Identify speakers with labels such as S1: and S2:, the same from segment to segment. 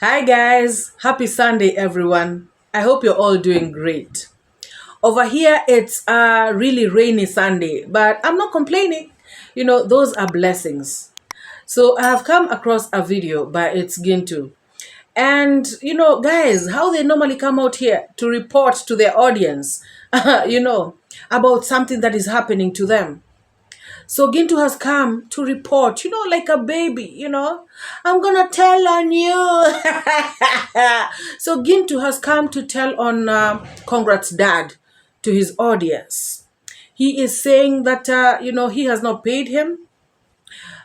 S1: Hi guys, happy Sunday everyone. I hope you're all doing great. Over here it's a really rainy Sunday, but I'm not complaining. Those are blessings. So I have come across a video by its Gintu. And guys, how they normally come out here to report to their audience, about something that is happening to them. So Gintu has come to report, like a baby, I'm gonna tell on you. So Gintu has come to tell on Congrats dad to his audience. He is saying that, he has not paid him,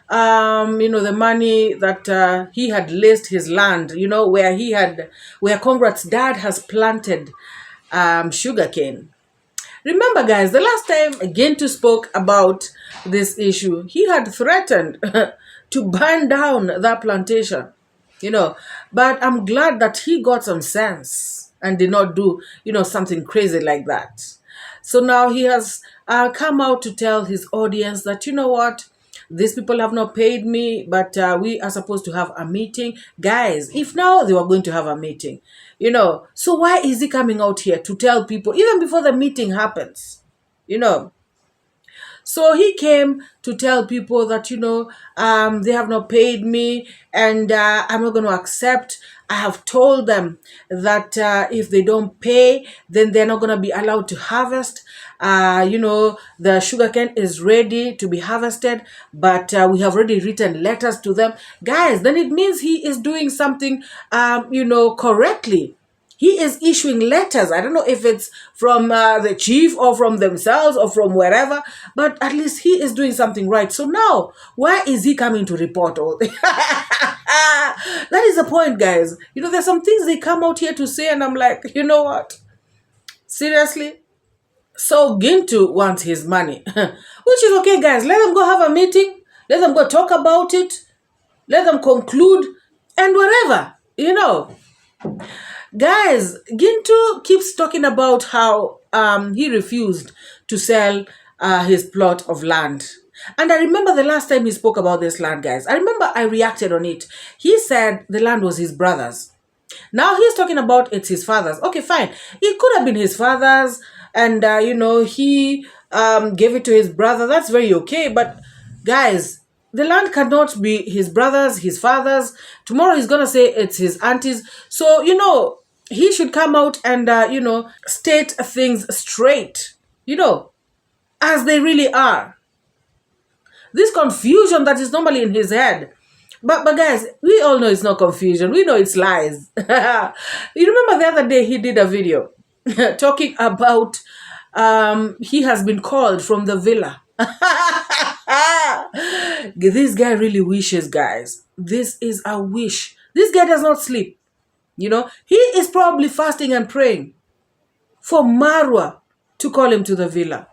S1: the money that he had leased his land, where Congrats dad has planted sugarcane. Remember, guys, the last time Gintu spoke about this issue, he had threatened to burn down that plantation, But I'm glad that he got some sense and did not do, something crazy like that. So now he has come out to tell his audience that, what? These people have not paid me, but we are supposed to have a meeting. Guys, if now they were going to have a meeting, so why is he coming out here to tell people, even before the meeting happens, So he came to tell people that, they have not paid me and I'm not going to accept. I have told them that if they don't pay, then they're not going to be allowed to harvest. The sugarcane is ready to be harvested, but we have already written letters to them. Guys, then it means he is doing something, correctly. He is issuing letters. I don't know if it's from the chief or from themselves or from wherever, but at least he is doing something right. So now, why is he coming to report all this? That is the point, guys. There's some things they come out here to say, and I'm like, you know what? Seriously? So Gintu wants his money, which is okay, guys. Let them go have a meeting. Let them go talk about it. Let them conclude and whatever, Guys, Gintu keeps talking about how he refused to sell his plot of land. And I remember the last time he spoke about this land, guys. I remember I reacted on it. He said the land was his brother's. Now he's talking about it's his father's. Okay, fine. It could have been his father's and, he gave it to his brother. That's very okay. But, guys, the land cannot be his brother's, his father's. Tomorrow he's going to say it's his auntie's. So, he should come out and, state things straight, as they really are. This confusion that is normally in his head. But guys, we all know it's not confusion. We know it's lies. You remember the other day he did a video talking about he has been called from the villa. This guy really wishes, guys. This is a wish. This guy does not sleep. He is probably fasting and praying for Marwa to call him to the villa.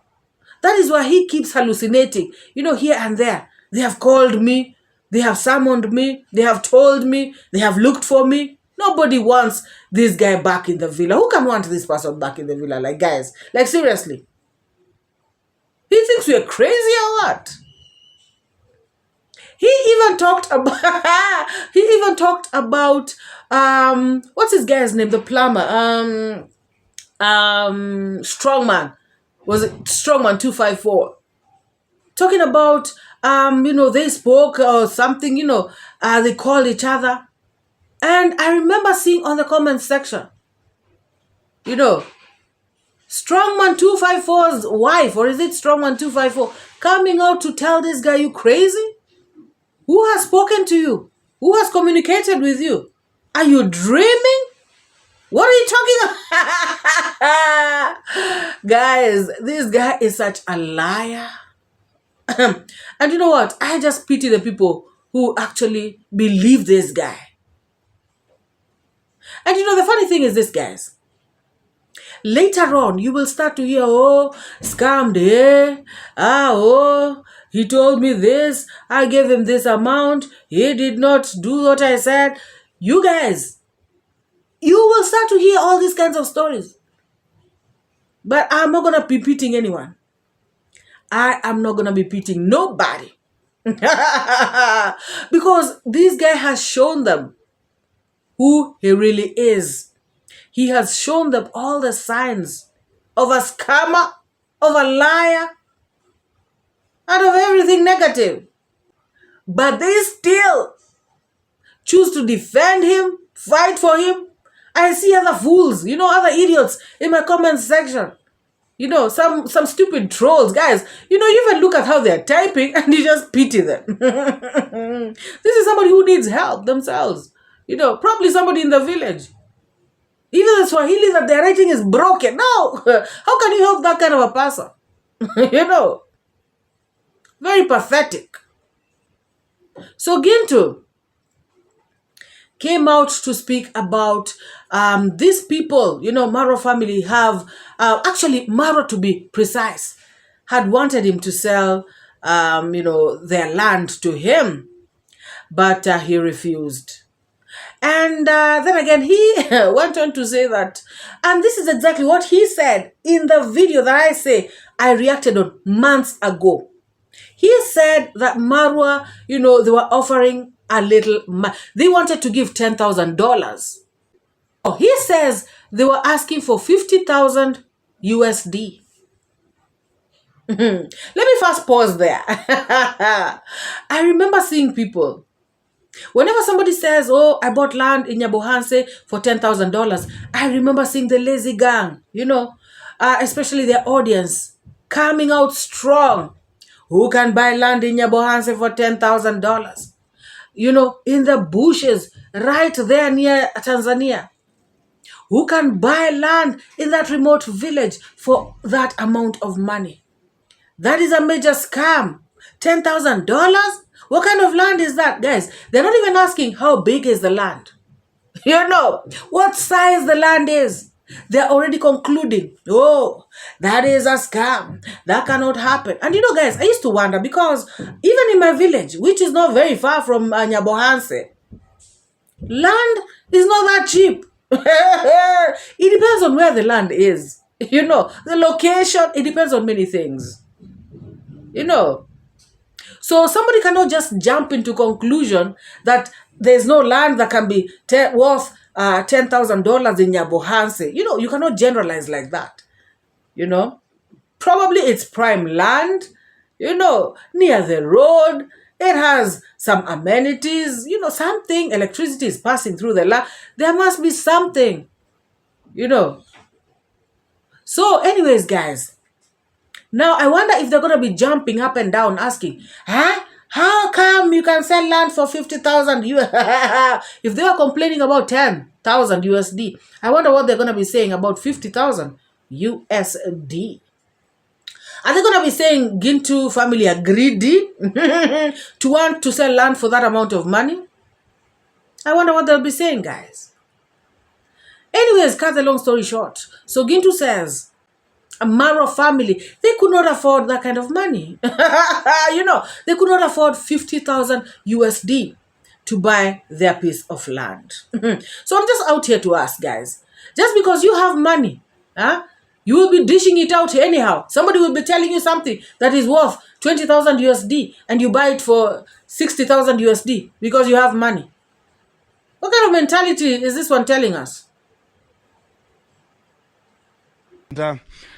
S1: That is why he keeps hallucinating, here and there. They have called me. They have summoned me. They have told me. They have looked for me. Nobody wants this guy back in the villa. Who can want this person back in the villa? Like, guys, like, seriously. He thinks we're crazy or what? He even talked about, what's this guy's name? The plumber. Strongman. Was it Strongman 254? Talking about, they spoke or something, they called each other. And I remember seeing on the comment section, Strongman 254's wife, or is it Strongman 254, coming out to tell this guy, you crazy? Who has spoken to you? Who has communicated with you? Are you dreaming? What are you talking about? Guys, this guy is such a liar. And you know what? I just pity the people who actually believe this guy. And the funny thing is this, guys. Later on, you will start to hear, scammed, he told me this, I gave him this amount, he did not do what I said. You guys, you will start to hear all these kinds of stories. But I'm not going to be pitying anyone. I am not going to be pitying nobody. Because this guy has shown them who he really is. He has shown them all the signs of a scammer, of a liar, and of everything negative. But they still choose to defend him, fight for him. I see other fools, other idiots in my comment section. Some stupid trolls, guys. You even look at how they're typing and you just pity them. This is somebody who needs help themselves. Probably somebody in the village. Even the Swahili that they're writing is broken. No! How can you help that kind of a person? Very pathetic. So Gintu came out to speak about these people, MORAA family have, actually MORAA to be precise, had wanted him to sell, their land to him, but he refused. And then again, he went on to say that, and this is exactly what he said in the video that I reacted on months ago. He said that MORAA, they were offering a little, they wanted to give $10,000. He says they were asking for 50,000 USD. Let me first pause there. I remember seeing people, whenever somebody says, oh, I bought land in Nyabohanse for $10,000, I remember seeing the lazy gang, especially their audience, coming out strong. Who can buy land in Nyabohanse for $10,000? In the bushes, right there near Tanzania. Who can buy land in that remote village for that amount of money? That is a major scam. $10,000? What kind of land is that, guys? They're not even asking how big is the land. What size the land is. They're already concluding, oh, that is a scam. That cannot happen. And guys, I used to wonder because even in my village, which is not very far from Nyabohanse, land is not that cheap. It depends on where the land is. The location, it depends on many things. So somebody cannot just jump into conclusion that there's no land that can be worth $10,000 in Nyabohanse. You cannot generalize like that. Probably it's prime land, near the road. It has some amenities, something. Electricity is passing through the land. There must be something, So anyways, guys, now I wonder if they're going to be jumping up and down asking, how come you can sell land for 50,000 USD? If they are complaining about 10,000 USD, I wonder what they're going to be saying about 50,000 USD. Are they going to be saying Gintu family are greedy to want to sell land for that amount of money? I wonder what they'll be saying, guys. Anyways, cut the long story short. So Gintu says, a MORAA family, they could not afford that kind of money. They could not afford 50,000 USD to buy their piece of land. So I'm just out here to ask, guys, just because you have money, you will be dishing it out anyhow. Somebody will be telling you something that is worth 20,000 USD and you buy it for 60,000 USD because you have money. What kind of mentality is this one telling us?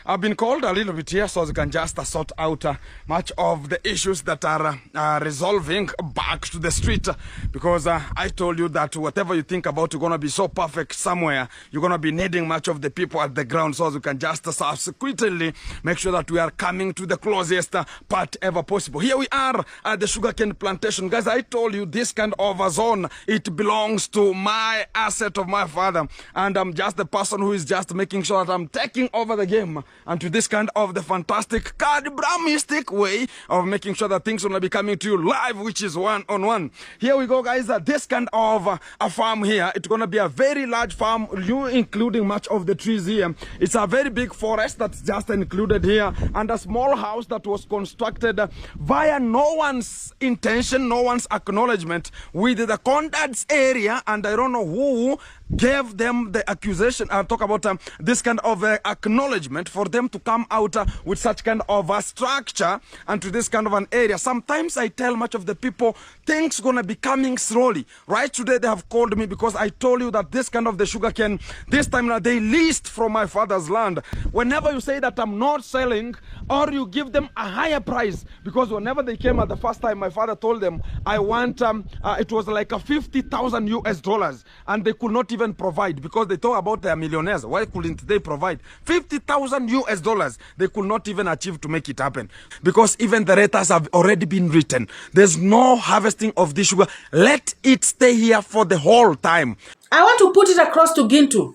S2: I've been called a little bit here so we can just sort out much of the issues that are resolving back to the street, because I told you that whatever you think about, you're going to be so perfect somewhere, you're going to be needing much of the people at the ground, so we can just subsequently make sure that we are coming to the closest part ever possible. Here we are at the sugarcane plantation. Guys, I told you this kind of a zone, it belongs to my asset of my father, and I'm just the person who is just making sure that I'm taking over the game and to this kind of the fantastic 𝐶𝐍𝐉𝐎𝐘 way of making sure that things will be coming to you live, which is one-on-one. Here we go, guys. This kind of a farm here, it's going to be a very large farm, including much of the trees here. It's a very big forest that's just included here, and a small house that was constructed via no one's intention, no one's acknowledgement with the Condad's area, and I don't know who gave them the accusation, talk about this kind of acknowledgement for them to come out with such kind of a structure and to this kind of an area. Sometimes I tell much of the people, things gonna be coming slowly. Right today they have called me because I told you that this kind of the sugarcane, this time now they leased from my father's land. Whenever you say that I'm not selling, or you give them a higher price, because whenever they came at the first time, my father told them, I want, it was like a 50,000 US dollars, and they could not even provide because they talk about their millionaires. Why couldn't they provide 50,000 US dollars? They could not even achieve to make it happen because even the letters have already been written. There's no harvesting of this sugar. Let it stay here for the whole time.
S1: I want to put it across to Gintu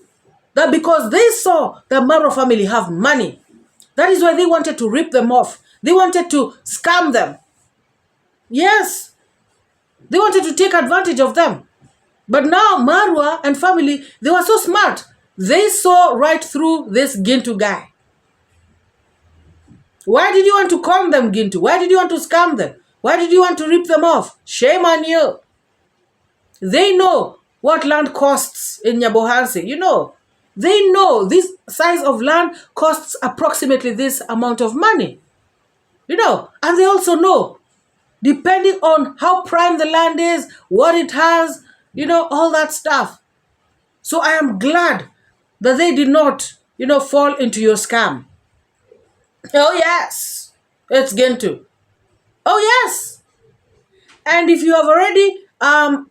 S1: that because they saw the MORAA family have money, that is why they wanted to rip them off. They wanted to scam them. Yes, they wanted to take advantage of them. But now MORAA and family, they were so smart. They saw right through this Gintu guy. Why did you want to con them, Gintu? Why did you want to scam them? Why did you want to rip them off? Shame on you. They know what land costs in Nyabohansi. You know, they know this size of land costs approximately this amount of money. You know, and they also know, depending on how prime the land is, what it has, you know, all that stuff. So I am glad that they did not, you know, fall into your scam. Oh, yes, it's Gintu. Oh, yes. And if you have already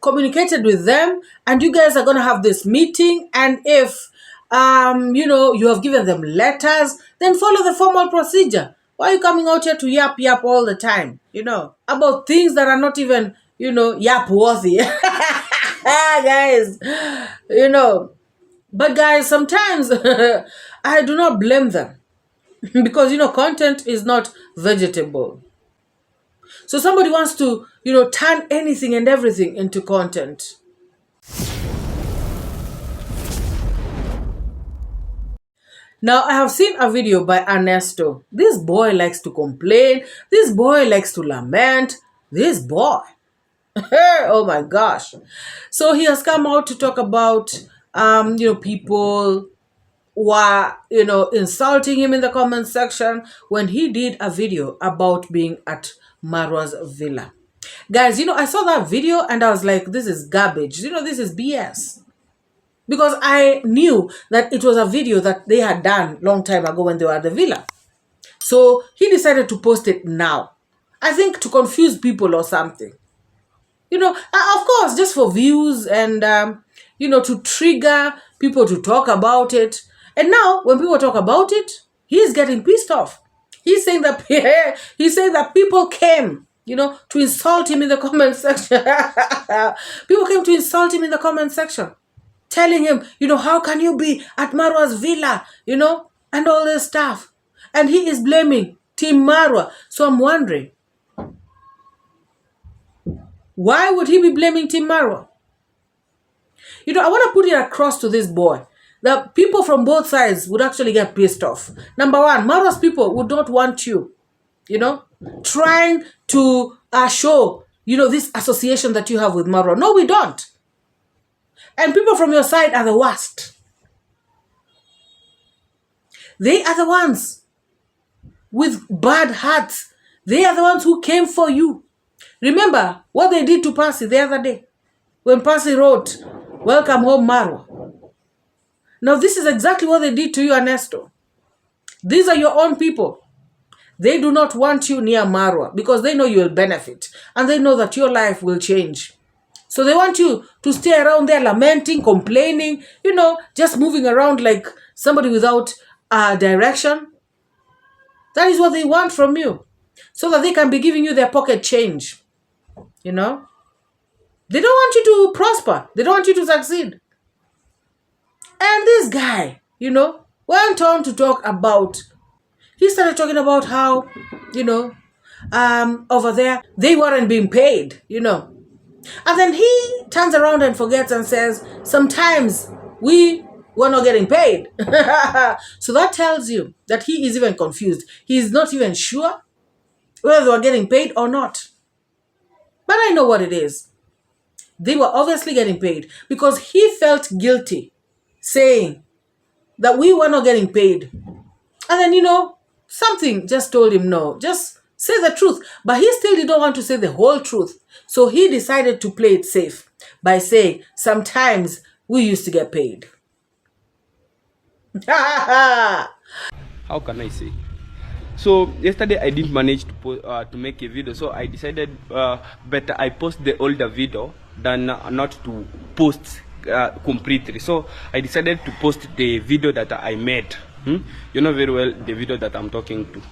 S1: communicated with them and you guys are going to have this meeting, and if, you know, you have given them letters, then follow the formal procedure. Why are you coming out here to yap all the time, you know, about things that are not even, you know, yap worthy? Guys, you know, but guys, sometimes I do not blame them because, you know, content is not vegetable. So somebody wants to, you know, turn anything and everything into content. Now, I have seen a video by Anesto. This boy likes to complain. This boy likes to lament. This boy. Oh my gosh. So he has come out to talk about, you know, people were, you know, insulting him in the comment section when he did a video about being at MORAA's villa. Guys, you know, I saw that video and I was like, this is garbage. You know, this is BS. Because I knew that it was a video that they had done long time ago when they were at the villa. So he decided to post it now. I think to confuse people or something. You know, of course, just for views and, you know, to trigger people to talk about it. And now, when people talk about it, he's getting pissed off. He's saying that people came, you know, to insult him in the comment section. People came to insult him in the comment section, telling him, you know, how can you be at MORAA's villa, you know, and all this stuff. And he is blaming Team MORAA. So I'm wondering, why would he be blaming Team MORAA? You know, I want to put it across to this boy that people from both sides would actually get pissed off. Number one, MORAA's people would not want you, you know, trying to show, you know, this association that you have with MORAA. No, we don't. And people from your side are the worst. They are the ones with bad hearts. They are the ones who came for you. Remember what they did to Percy the other day when Percy wrote, "Welcome home, MORAA." Now this is exactly what they did to you, Anesto. These are your own people. They do not want you near MORAA because they know you will benefit and they know that your life will change. So they want you to stay around there lamenting, complaining, you know, just moving around like somebody without direction. That is what they want from you so that they can be giving you their pocket change, you know. They don't want you to prosper. They don't want you to succeed. And this guy, you know, went on to talk about, he started talking about how, you know, over there, they weren't being paid, you know. And then he turns around and forgets and says, sometimes we were not getting paid. So that tells you that he is even confused. He is not even sure whether they were getting paid or not. But I know what it is. They were obviously getting paid because he felt guilty saying that we were not getting paid. And then, something just told him, no, just say the truth. But he still didn't want to say the whole truth. So he decided to play it safe by saying, sometimes we used to get paid.
S3: How can I say? So yesterday I didn't manage to make a video, so I decided better I post the older video than not to post completely. So I decided to post the video that I made. You know very well the video that I'm talking to.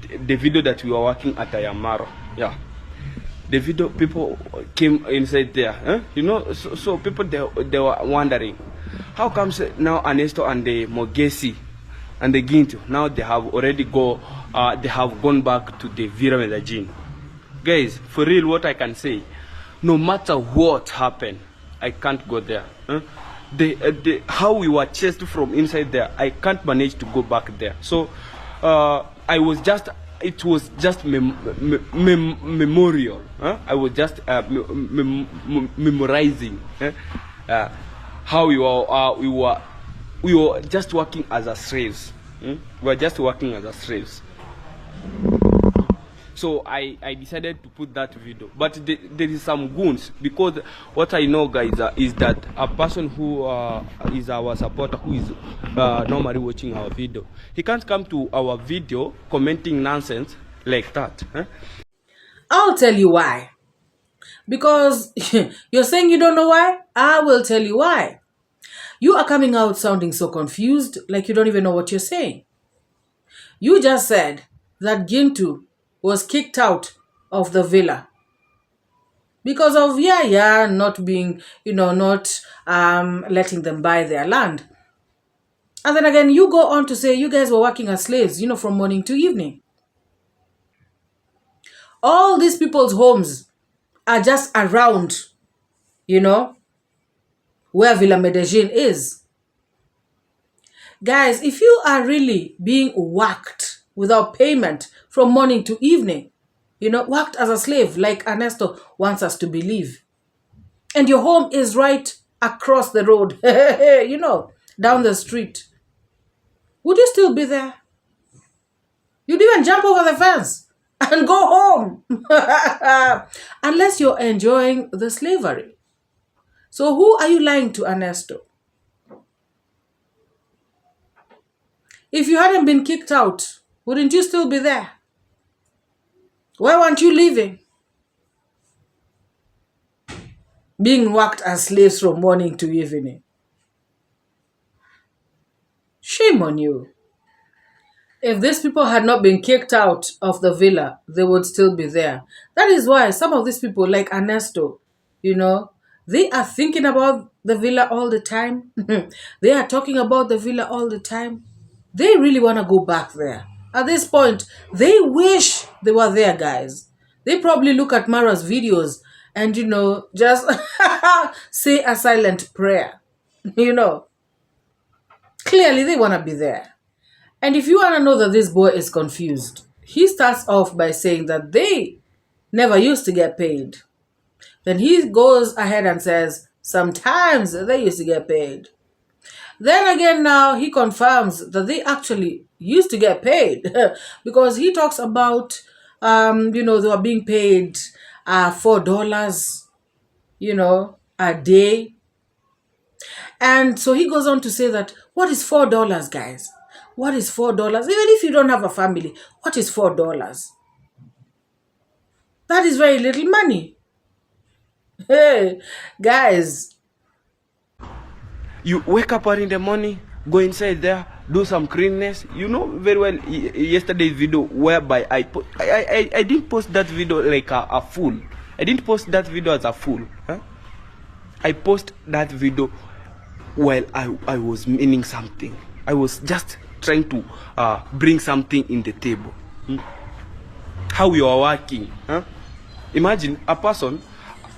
S3: The video that we were working at iammarwa. Yeah. The video, people came inside there. So people they were wondering, how comes now Anesto and the MORAA and the Gintu, now they have already they have gone back to the 𝐕𝐈𝐃𝐄. Guys, for real, what I can say, no matter what happened, I can't go there. How we were chased from inside there, I can't manage to go back there. So it was just memorial. I was just memorizing how we were just working as a slaves. We were just working as a slaves. So I decided to put that video. But there is some goons, because what I know, guys, is that a person who is our supporter, who is normally watching our video, he can't come to our video commenting nonsense like that.
S1: I'll tell you why. Because you're saying you don't know why? I will tell you why. You are coming out sounding so confused, like you don't even know what you're saying. You just said that Gintu was kicked out of the villa because of not being, not letting them buy their land. And then again, you go on to say you guys were working as slaves, from morning to evening. All these people's homes are just around, where Villa Medellin is. Guys, if you are really being worked without payment from morning to evening, worked as a slave like Anesto wants us to believe, and your home is right across the road, down the street, would you still be there? You'd even jump over the fence and go home unless you're enjoying the slavery. So who are you lying to, Anesto? If you hadn't been kicked out, wouldn't you still be there? Why weren't you leaving? Being worked as slaves from morning to evening. Shame on you. If these people had not been kicked out of the villa, they would still be there. That is why some of these people, like Anesto, they are thinking about the villa all the time. They are talking about the villa all the time. They really want to go back there. At this point, they wish they were there, guys. They probably look at Mara's videos and, just say a silent prayer. Clearly they want to be there. And if you want to know that this boy is confused, he starts off by saying that they never used to get paid. Then he goes ahead and says, sometimes they used to get paid. Then again, now he confirms that they actually used to get paid because he talks about, they were being paid $4, a day. And so he goes on to say that, what is $4, guys? What is $4? Even if you don't have a family, what is $4? That is very little money. Hey, guys.
S3: You wake up early in the morning, go inside there, do some cleanness. You know very well yesterday's video whereby I didn't post that video like a fool. I didn't post that video as a fool. I post that video while I was meaning something. I was just trying to bring something in the table. How we are working. Imagine a person,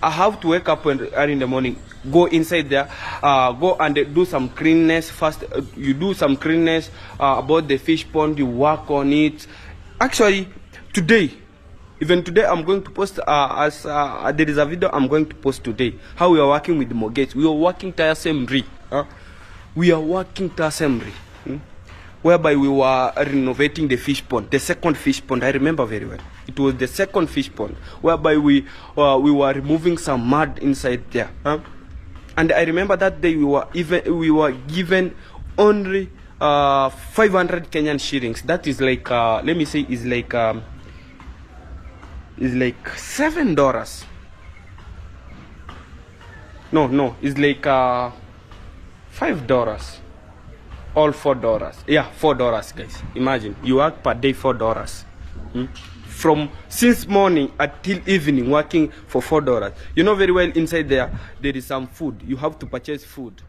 S3: I have to wake up early in the morning, go inside there, go and do some cleanness first. You do some cleanness about the fish pond, you work on it. Actually, today, Even today, I'm going to post there is a video I'm going to post today. How we are working with the mortgage. We are working tiresomely. We are working tiresomely. Whereby we were renovating the fish pond, the second fish pond. I remember very well. It was the second fish pond, whereby we were removing some mud inside there. And I remember that day we were given only 500 Kenyan shillings. That is like let me say is like $7. No, it's like $5. All $4. Yeah, $4, guys. Imagine you work per day $4. From since morning until evening, working for $4. You know very well inside there is some food. You have to purchase food,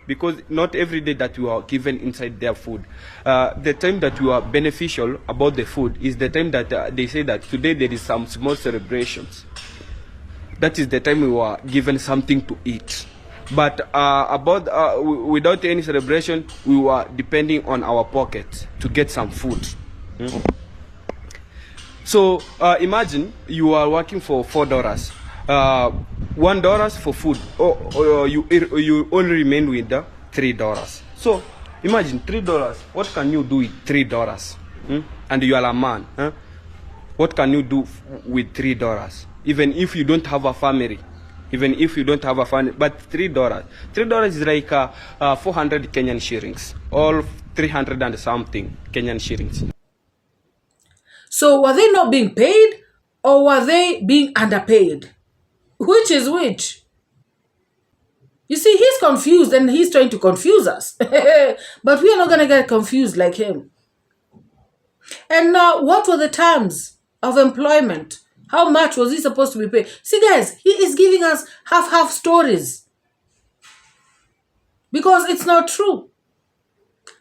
S3: because not every day that you are given inside their food. The time that you are beneficial about the food is the time that they say that today there is some small celebrations. That is the time we were given something to eat. But without any celebration, we were depending on our pockets to get some food. So imagine you are working for $4, $1 for food, or you only remain with the $3. So imagine $3. What can you do with $3? And you are a man. What can you do with $3? Even if you don't have a family. Even if you don't have a family, but $3 is like 400 Kenyan shillings, all 300 and something Kenyan shillings.
S1: So were they not being paid, or were they being underpaid? Which is which? You see, he's confused and he's trying to confuse us. But we are not going to get confused like him. And now, what were the terms of employment? How much was he supposed to be paid? See, guys, he is giving us half stories. Because it's not true.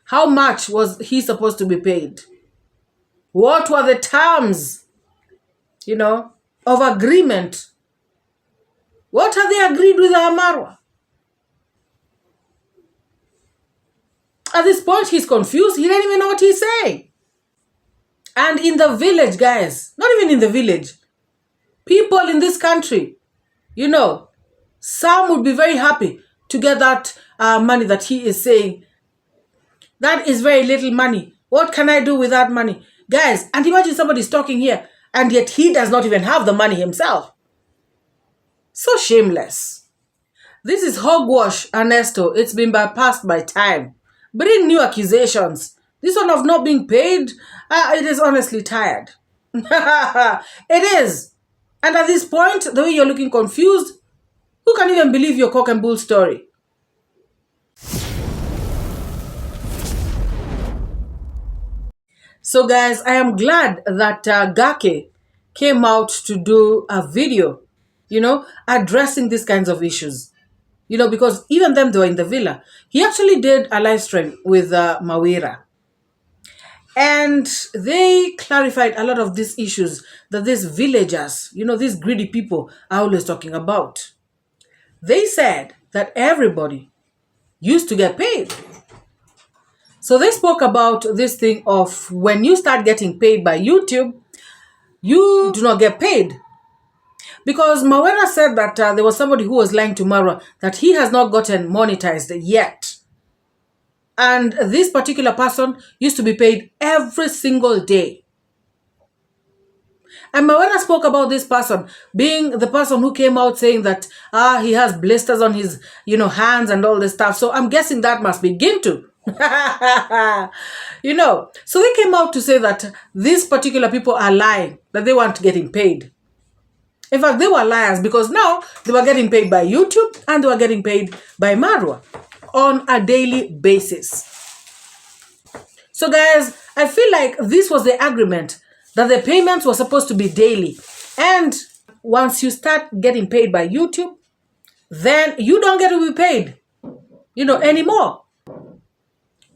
S1: How much was he supposed to be paid? What were the terms, of agreement? What have they agreed with iammarwa? At this point, he's confused. He doesn't even know what he's saying. And in the village, guys, not even in the village, people in this country, some would be very happy to get that money that he is saying. That is very little money. What can I do with that money? Guys, and imagine somebody's talking here, and yet he does not even have the money himself. So shameless. This is hogwash, Anesto. It's been bypassed by time. Bring new accusations. This one of not being paid, it is honestly tired. It is. And at this point, the way you're looking confused, who can even believe your cock and bull story? So guys, I am glad that Gaka came out to do a video, addressing these kinds of issues. Because even them, they were in the villa. He actually did a live stream with MORAA. And they clarified a lot of these issues that these villagers, these greedy people are always talking about. They said that everybody used to get paid. So they spoke about this thing of when you start getting paid by YouTube, you do not get paid. Because MORAA said that there was somebody who was lying to MORAA that he has not gotten monetized yet. And this particular person used to be paid every single day. And MORAA spoke about this person being the person who came out saying that he has blisters on his hands and all this stuff. So I'm guessing that must be Gintu. So they came out to say that these particular people are lying, that they weren't getting paid. In fact, they were liars, because now they were getting paid by YouTube and they were getting paid by MORAA on a daily basis. So guys, I feel like this was the agreement, that the payments were supposed to be daily. And once you start getting paid by YouTube, then you don't get to be paid, anymore.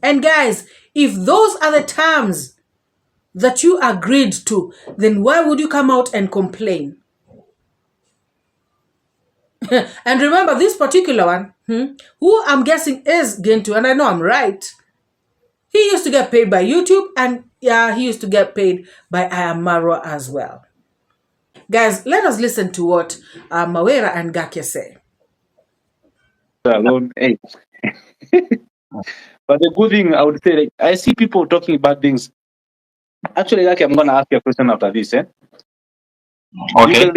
S1: And guys, if those are the terms that you agreed to, then why would you come out and complain? And remember, this particular one, who I'm guessing is Gintu, and I know I'm right, he used to get paid by YouTube, and he used to get paid by iammarwa as well. Guys, let us listen to what MORAA and Gaka say.
S4: Alone, hey. But the good thing I would say, like, I see people talking about things. Actually, Gaki, I'm gonna ask you a question after this.
S5: Okay.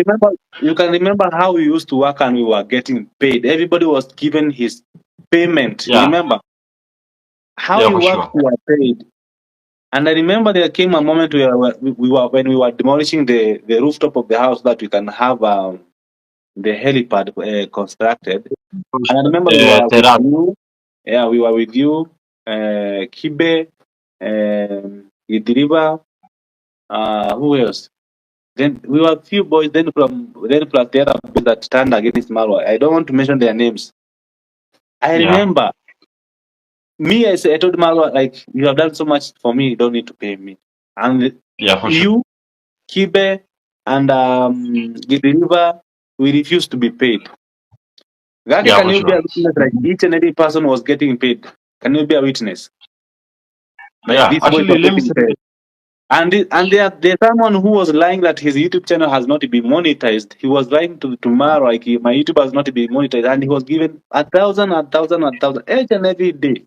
S4: You can remember how we used to work and we were getting paid. Everybody was given his payment.
S5: Yeah.
S4: You remember how
S5: Yeah,
S4: you
S5: for
S4: worked,
S5: sure.
S4: you were paid. And I remember there came a moment where when we were demolishing the rooftop of the house that we can have the helipad constructed. And I remember we were with
S5: Terrace.
S4: you. Yeah, we were with you, Kibe, 𝐷𝐿𝐉𝐎, who else? Then we were a few boys. Then plus the other boys that stand against MORAA. I don't want to mention their names. I remember me. I told MORAA, like, you have done so much for me. You don't need to pay me. And
S5: Yeah, for sure.
S4: you, Kibe, and 𝐷𝐿𝐉𝐎, we refused to be paid. Gaki,
S5: Yeah,
S4: can
S5: for
S4: you be a
S5: sure.
S4: witness? Like, each and every person was getting paid. Can you be a witness? Like,
S5: Yeah,
S4: these boys were
S5: actually, let me
S4: getting
S5: say,
S4: paid. And there's someone who was lying that his YouTube channel has not been monetized. He was lying to MORAA, like, my YouTube has not been monetized, and he was given 1,000, 1,000, 1,000 each and every day.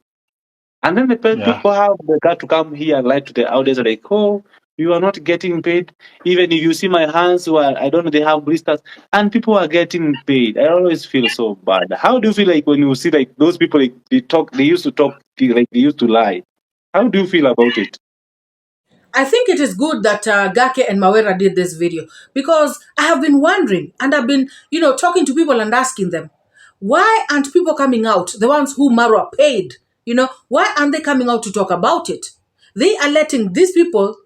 S4: And then the people have the guts to come here and lie to the audience, like, oh, you are not getting paid. Even if you see my hands, well, I don't know, they have blisters, and people are getting paid. I always feel so bad. How do you feel like when you see like those people, like, they used to talk, like they used to lie? How do you feel about it?
S1: I think it is good that Gaka and MORAA did this video, because I have been wondering, and I've been, talking to people and asking them, why aren't people coming out, the ones who MORAA paid, why aren't they coming out to talk about it? They are letting these people,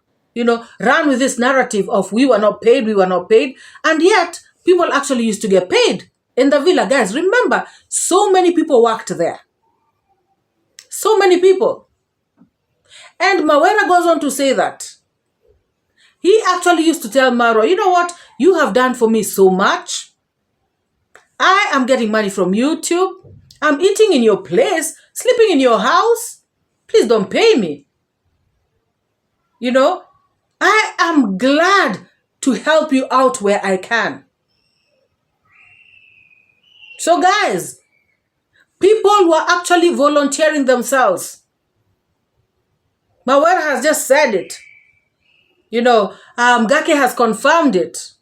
S1: run with this narrative of we were not paid, and yet people actually used to get paid in the villa. Guys, remember, so many people worked there. So many people. And MORAA goes on to say that he actually used to tell MORAA, you know what? You have done for me so much. I am getting money from YouTube. I'm eating in your place, sleeping in your house. Please don't pay me. I am glad to help you out where I can. So guys, people were actually volunteering themselves. MORAA has just said it. Gaka has confirmed it.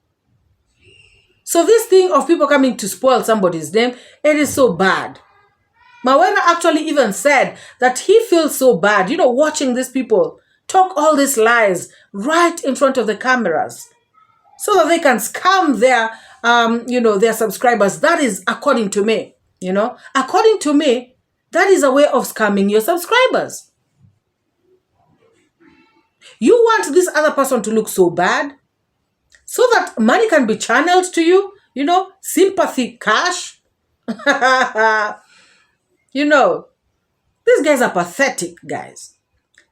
S1: So this thing of people coming to spoil somebody's name, it is so bad. MORAA actually even said that he feels so bad, watching these people talk all these lies right in front of the cameras so that they can scam their subscribers. That is according to me, According to me, that is a way of scamming your subscribers. You want this other person to look so bad so that money can be channeled to you, sympathy cash. These guys are pathetic, guys.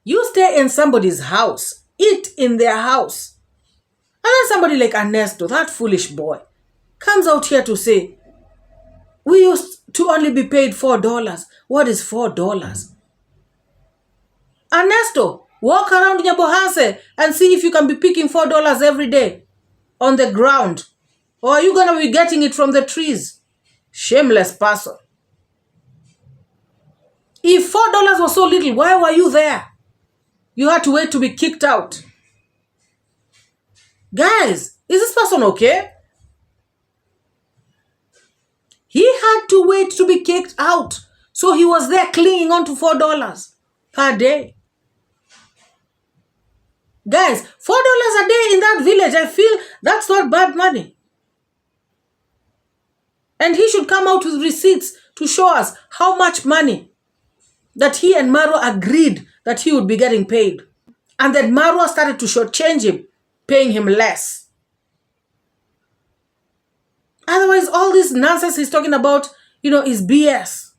S1: You stay in somebody's house, eat in their house, and then somebody like Anesto, that foolish boy, comes out here to say, we used to only be paid $4. What is $4? Anesto, walk around Nyabohanse and see if you can be picking $4 every day on the ground. Or are you going to be getting it from the trees? Shameless person. If $4 was so little, why were you there? You had to wait to be kicked out. Guys, is this person okay? He had to wait to be kicked out. So he was there clinging on to $4 per day. Guys, $4 a day in that village, I feel that's not bad money. And he should come out with receipts to show us how much money that he and MORAA agreed that he would be getting paid. And then MORAA started to shortchange him, paying him less. Otherwise, all this nonsense he's talking about, is BS.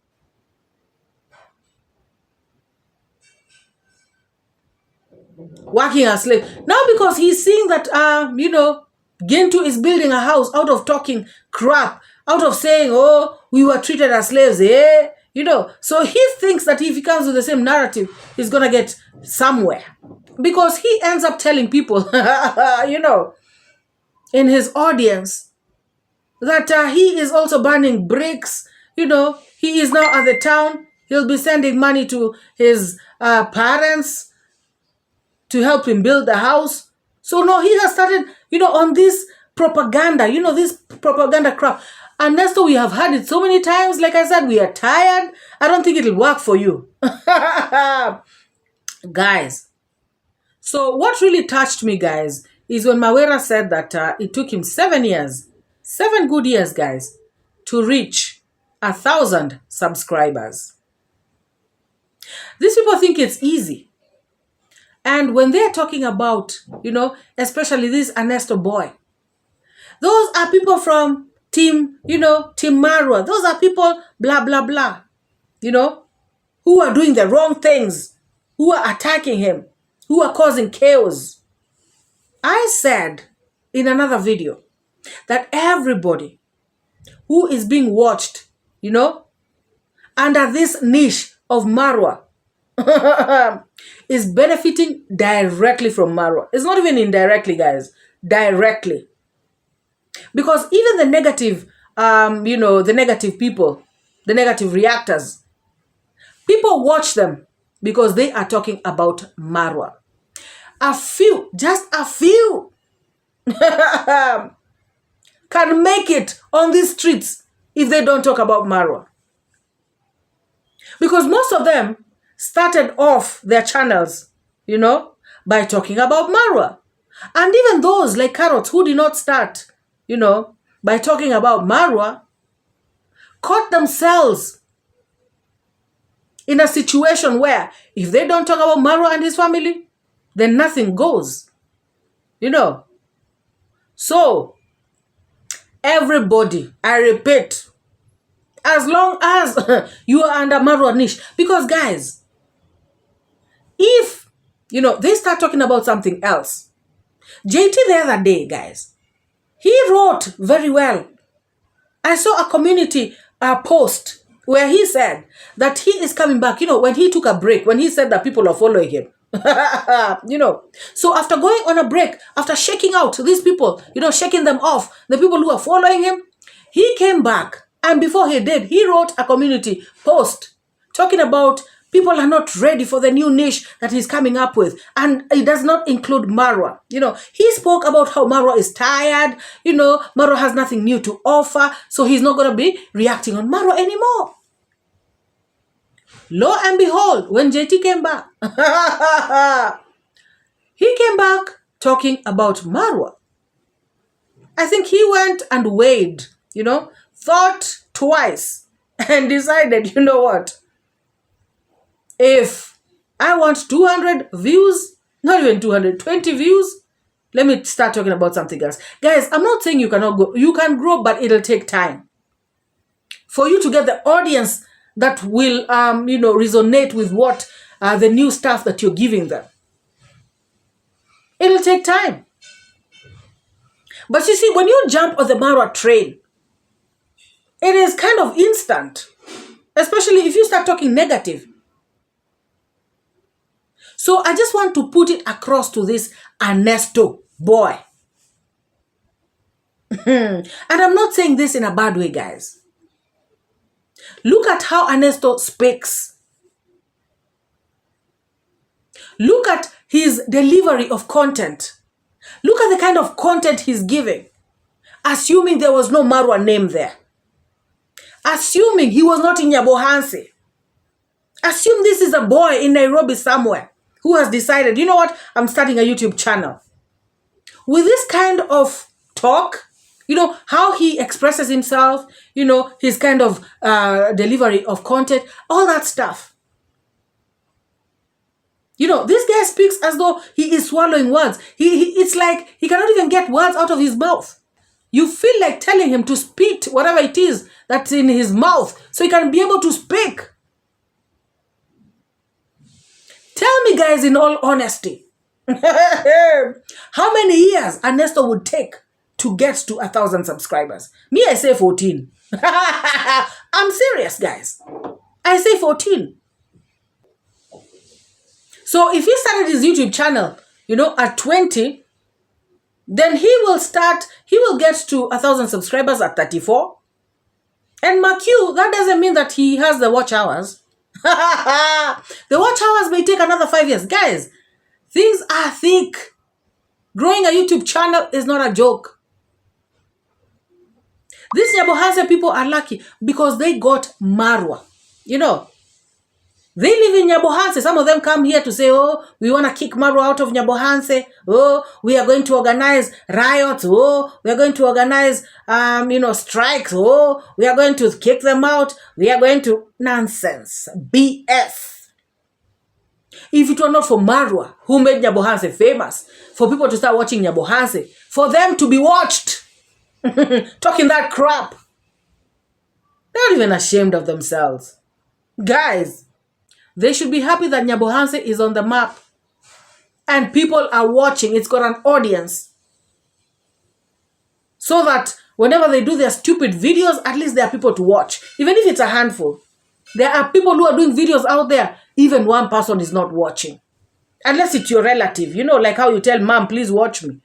S1: Working as slave. Now because he's seeing that, Gintu is building a house out of talking crap, out of saying, oh, we were treated as slaves, So he thinks that if he comes with the same narrative, he's going to get somewhere. Because he ends up telling people, in his audience that he is also burning bricks. You know, he is now at the town. He'll be sending money to his parents to help him build the house. So no, he has started, you know, on this propaganda, you know, this propaganda crap. Anesto, we have heard it so many times. Like I said, we are tired. I don't think it'll work for you. Guys. So what really touched me, guys, is when MORAA said that it took him 7 years, 7 good years, guys, to reach 1,000 subscribers. These people think it's easy. And when they're talking about, you know, especially this Anesto boy, those are people from team, you know, team marwa. Those are people, blah, blah, blah, you know, who are doing the wrong things, who are attacking him, who are causing chaos. I said in another video that everybody who is being watched, you know, under this niche of marwa is benefiting directly from marwa. It's not even indirectly, guys, directly. Because even the negative, you know, the negative people, the negative reactors, people watch them because they are talking about marwa. A few, just a few, can make it on these streets if they don't talk about marwa. Because most of them started off their channels, you know, by talking about marwa. And even those like Carrots who did not start, you know, by talking about marwa, caught themselves in a situation where if they don't talk about marwa and his family, then nothing goes, you know. So, everybody, I repeat, as long as you are under marwa niche, because guys, if, you know, they start talking about something else, JT the other day, guys, he wrote very well. I saw a community post where he said that he is coming back, you know, when he took a break, when he said that people are following him. You know, so after going on a break, after shaking out these people, you know, shaking them off, the people who are following him, he came back. And before he did, he wrote a community post talking about people are not ready for the new niche that he's coming up with. And it does not include marwa. You know, he spoke about how marwa is tired. You know, marwa has nothing new to offer. So he's not going to be reacting on marwa anymore. Lo and behold, when JT came back, he came back talking about marwa. I think he went and weighed, you know, thought twice and decided, you know what? If I want 200 views, not even 220 views, let me start talking about something else. Guys, I'm not saying you cannot go. You can grow, but it'll take time for you to get the audience that will, you know, resonate with what the new stuff that you're giving them. It'll take time. But you see, when you jump on the marwa train, it is kind of instant, especially if you start talking negative. So I just want to put it across to this Anesto boy. And I'm not saying this in a bad way, guys. Look at how Anesto speaks. Look at his delivery of content. Look at the kind of content he's giving. Assuming there was no marwa name there. Assuming he was not in Nyabohansi. Assume this is a boy in Nairobi somewhere who has decided, you know what, I'm starting a YouTube channel. With this kind of talk, you know, how he expresses himself, you know, his kind of delivery of content, all that stuff. You know, this guy speaks as though he is swallowing words. It's like he cannot even get words out of his mouth. You feel like telling him to spit whatever it is that's in his mouth so he can be able to speak. Tell me, guys, in all honesty, how many years Anesto would take to get to 1,000 subscribers? Me, I say 14. I'm serious, guys. I say 14. So if he started his YouTube channel, you know, at 20, then he will get to 1,000 subscribers at 34. And mark you, that doesn't mean that he has the watch hours. The watch hours may take another 5 years. Guys, things are thick. Growing a YouTube channel is not a joke. These 𝐷𝐉𝐻𝐄 people are lucky because they got marwa. You know, they live in 𝐷𝐉𝐻𝐄. Some of them come here to say, oh, we want to kick marwa out of 𝐷𝐉𝐻𝐄. Oh, we are going to organize riots. Oh, we are going to organize, strikes. Oh, we are going to kick them out. We are going to... Nonsense. BS. If it were not for marwa, who made 𝐷𝐉𝐻𝐄 famous, for people to start watching 𝐷𝐉𝐻𝐄, for them to be watched, talking that crap, they're not even ashamed of themselves. Guys, they should be happy that 𝐷𝐉𝐻𝐄 is on the map and people are watching. It's got an audience. So that whenever they do their stupid videos, at least there are people to watch. Even if it's a handful. There are people who are doing videos out there, even one person is not watching. Unless it's your relative. You know, like how you tell mom, please watch me.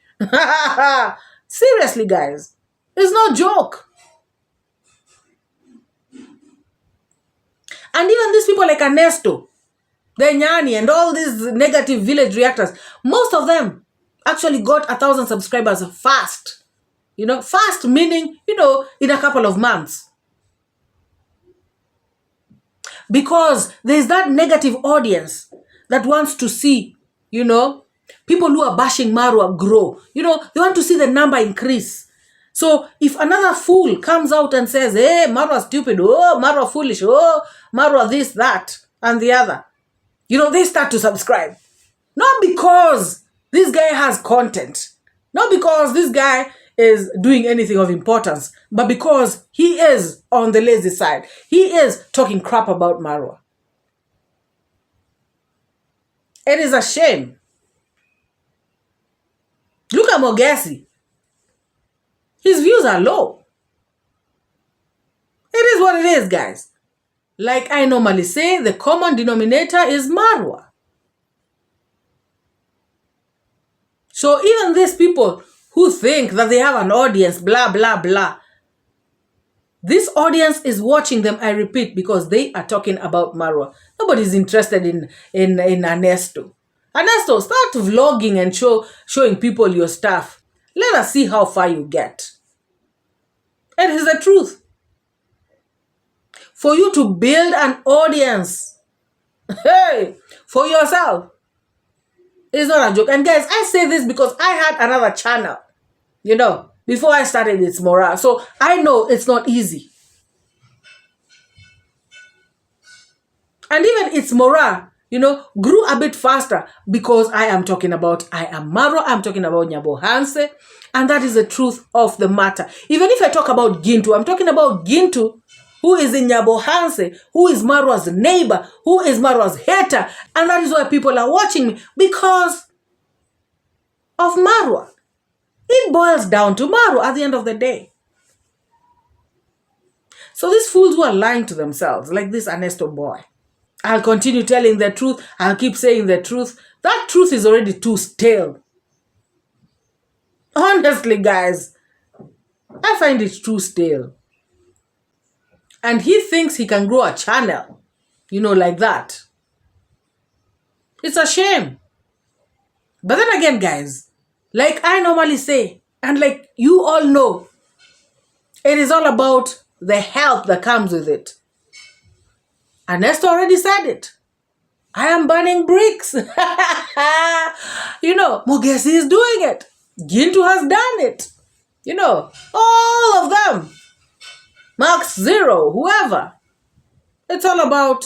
S1: Seriously, guys. It's no joke. And even these people like Anesto, the Nyani, and all these negative village reactors, most of them actually got 1,000 subscribers fast. You know, fast meaning, in a couple of months. Because there's that negative audience that wants to see, people who are bashing marwa grow. They want to see the number increase. So if another fool comes out and says, hey, marwa stupid, oh, marwa foolish, oh, marwa this, that, and the other, they start to subscribe. Not because this guy has content. Not because this guy is doing anything of importance, but because he is on the lazy side. He is talking crap about marwa. It is a shame. Look at Mogesi. His views are low. It is what it is, guys. Like I normally say, the common denominator is marwa. So even these people who think that they have an audience, blah, blah, blah. This audience is watching them, I repeat, because they are talking about marwa. Nobody's interested in Anesto. Anesto, start vlogging and showing people your stuff. Let us see how far you get. It is the truth. For you to build an audience, hey, for yourself, it's not a joke. And guys, I say this because I had another channel, before I started its MORAA. So I know it's not easy. And even its MORAA, grew a bit faster because I am talking about iammarwa, I'm talking about 𝐷𝐉𝐻𝐄, and that is the truth of the matter. Even if I talk about Gintu, I'm talking about Gintu, who is in 𝐷𝐉𝐻𝐄, who is marwa's neighbor, who is marwa's hater, and that is why people are watching me, because of marwa. It boils down to marwa at the end of the day. So these fools who are lying to themselves, like this Anesto boy, I'll continue telling the truth, I'll keep saying the truth. That truth is already too stale. Honestly, guys, I find it too stale. And he thinks he can grow a channel, like that. It's a shame. But then again, guys, like I normally say, and like you all know, it is all about the help that comes with it. Anesto already said it. I am burning bricks. Mogesi is doing it. Gintu has done it. All of them. Max Zero, whoever. It's all about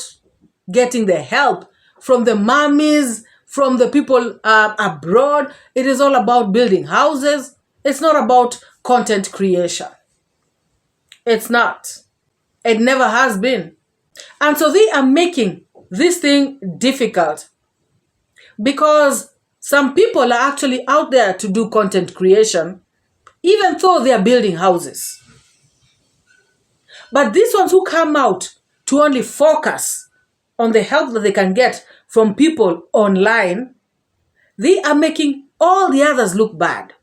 S1: getting the help from the mummies, from the people abroad. It is all about building houses. It's not about content creation. It's not. It never has been. And so they are making this thing difficult because some people are actually out there to do content creation, even though they are building houses. But these ones who come out to only focus on the help that they can get from people online, they are making all the others look bad.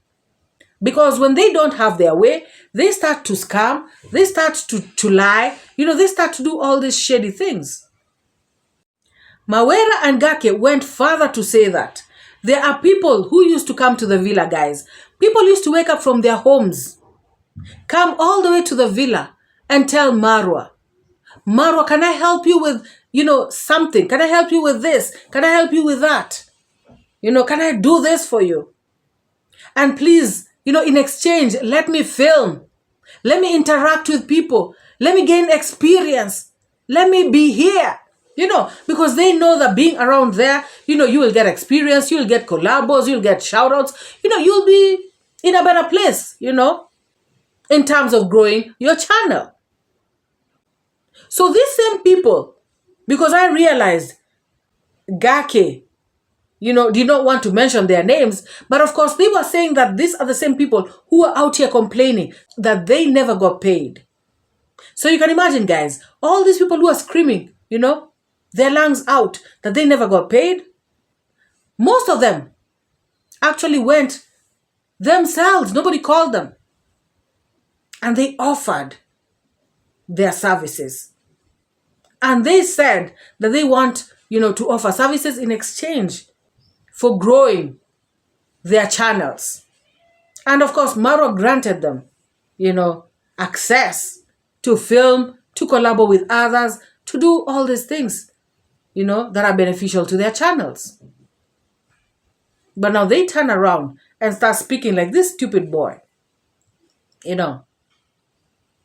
S1: Because when they don't have their way, they start to scam, they start to lie, they start to do all these shady things. MORAA and Gaka went further to say that there are people who used to come to the villa, guys. People used to wake up from their homes, come all the way to the villa and tell MORAA, can I help you with, something? Can I help you with this? Can I help you with that? Can I do this for you? And please, in exchange, let me film. Let me interact with people. Let me gain experience. Let me be here. Because they know that being around there, you will get experience, you'll get collabos, you'll get shout outs, you'll be in a better place, in terms of growing your channel. So these same people, because I realized Gaka, did not want to mention their names, but of course they were saying that these are the same people who are out here complaining that they never got paid. So you can imagine, guys, all these people who are screaming, their lungs out that they never got paid. Most of them actually went themselves. Nobody called them. And they offered their services. And they said that they want, to offer services in exchange for growing their channels. And of course, MORAA granted them, access to film, to collaborate with others, to do all these things, that are beneficial to their channels. But now they turn around and start speaking like this stupid boy.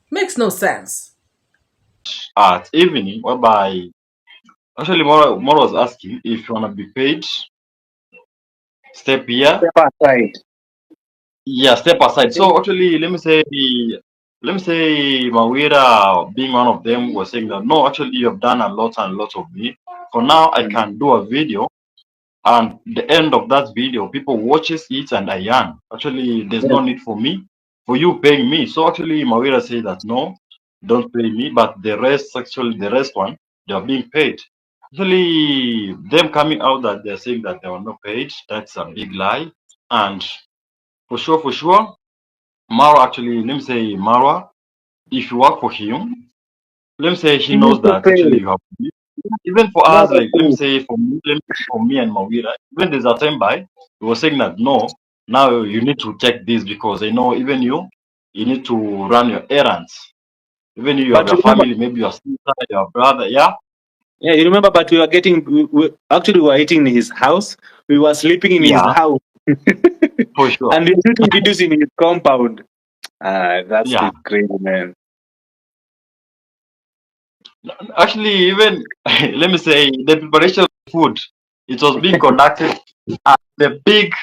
S1: Makes no sense.
S5: At evening, whereby actually MORAA was asking if you want to be paid, step here.
S4: Step aside.
S5: Yeah, step aside. So actually, let me say MORAA being one of them was saying that no, actually you have done a lot and lot of me. For now, I can do a video, and the end of that video, people watches it and I earn. Actually, there's no need for you paying me. So actually, MORAA said that no, don't pay me, but the rest one, they are being paid. Actually, them coming out that they're saying that they were not paid, that's a big lie. And for sure, MORAA actually, let me say MORAA, if you work for him, let me say he knows that actually you have even for us, like let me say for me and MORAA, even there's a time by he was saying that no, now you need to check this because I know even you need to run your errands. Even you have your family, maybe your sister, your brother, yeah.
S4: Yeah, you remember, but we were eating in his house. We were sleeping in his house.
S5: For sure.
S4: And we shooting videos in his compound. That's crazy, man.
S5: Actually, even let me say the preparation of food, it was being conducted at the big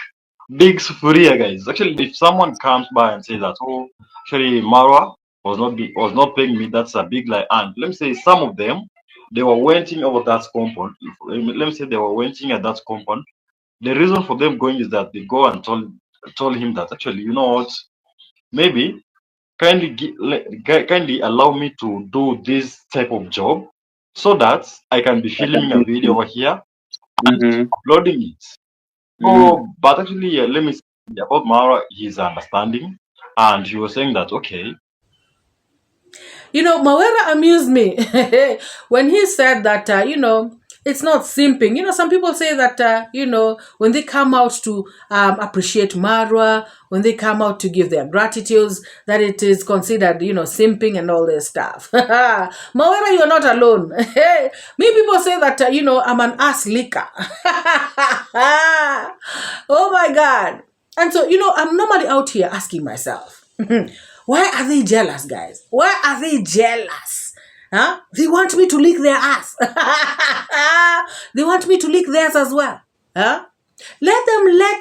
S5: sufuria, guys. Actually, if someone comes by and says that, oh, actually MORAA was not paying me, that's a big lie. And let me say some of them, they were waiting over that compound. Let me say they were waiting at that compound. The reason for them going is that they go and told him that actually, you know what, maybe kindly allow me to do this type of job so that I can be filming a video over here and uploading it. So, but actually, let me say about MORAA, he's understanding, and he was saying that okay.
S1: MORAA amused me when he said that, it's not simping. Some people say that, when they come out to appreciate MORAA, when they come out to give their gratitudes, that it is considered, simping and all this stuff. MORAA, you're not alone. Me, people say that, I'm an ass licker. Oh my God. And so, I'm normally out here asking myself, why are they jealous, guys? Why are they jealous? Huh? They want me to lick their ass. They want me to lick theirs as well. Huh? Let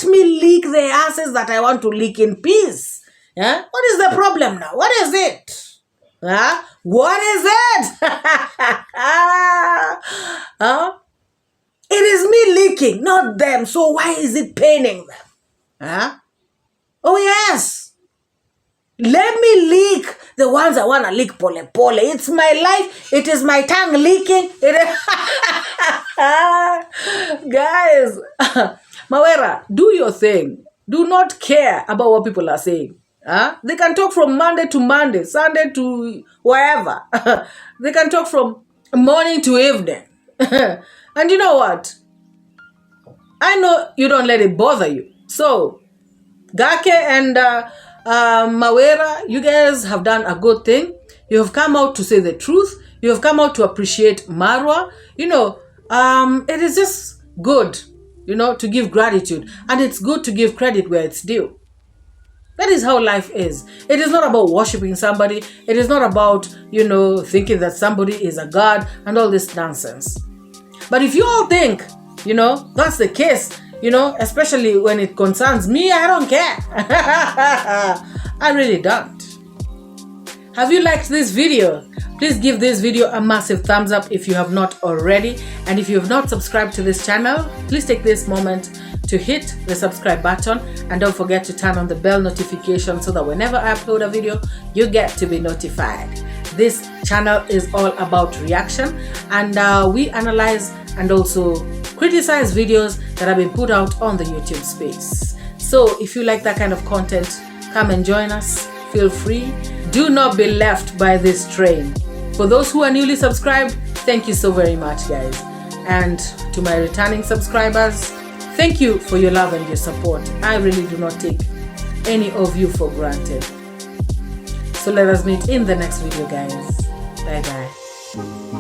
S1: me lick the asses that I want to lick in peace. Huh? What is the problem now? What is it? Huh? What is it? Huh? It is me licking, not them. So why is it paining them? Huh? Oh yes. Let me lick the ones I want to lick pole. It's my life. It is my tongue licking. Guys, MORAA, do your thing. do not care about what people are saying. They can talk from Monday to Monday, Sunday to wherever. They can talk from morning to evening. And you know what? I know you don't let it bother you. So, Gaka and MORAA, you guys have done a good thing. You have come out to say the truth. You have come out to appreciate marwa. You know, it is just good, you know, to give gratitude. And it's good to give credit where it's due. That is how life is. It is not about worshiping somebody. It is not about, you know, thinking that somebody is a god and all this nonsense. But if you all think, you know, that's the case, you know, especially when it concerns me, I don't care. I really don't. Have you liked this video? Please give this video a massive thumbs up if you have not already. And if you have not subscribed to this channel, please take this moment to hit the subscribe button, and don't forget to turn on the bell notification so that whenever I upload a video, you get to be notified. This channel is all about reaction, and we analyze and also criticize videos that have been put out on the YouTube space. So if you like that kind of content, come and join us. Feel free. Do not be left by this train. For those who are newly subscribed, thank you so very much, guys. And to my returning subscribers, thank you for your love and your support. I really do not take any of you for granted. So let us meet in the next video, guys. Bye-bye.